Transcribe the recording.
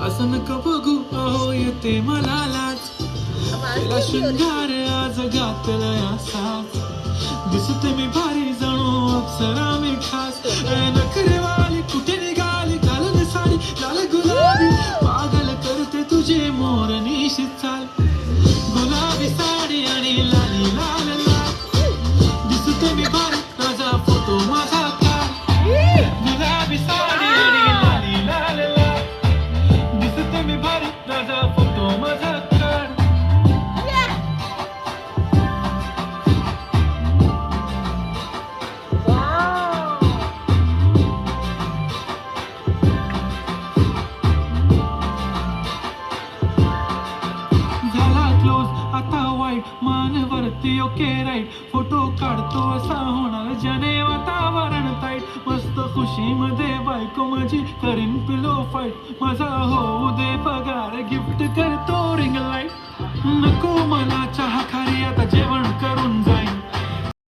असं नको बघू अहो येते मला लाज. केला शृंगार आज घातलाय असाच. दिसते मी भारी जणू अप्सरा मी खास. नखरेवाली कुठे निघाली घालून साडी लाल गुलाबी. पागल करते तुझे मोर निशित चाल. गुलाबी साडी आणि लाली लाल लाल. दिसते मी भारी ताजा फोटो माझा काढ. गुलाबी साडी आणि लाली लाल लाल. दिसते मी भारी ताजा फोटो माझा काढ. झाला क्लोज आता वाईट मानवरती ओके राईट. फोटो काढतो असा होणार ज्याने वातावरण ताईट. मस्त खुशीमध्ये बायको माझी करीन पिलो फाईट. माझा होऊ दे पगार गिफ्ट करतो रिंग लाईट. नको मला चहा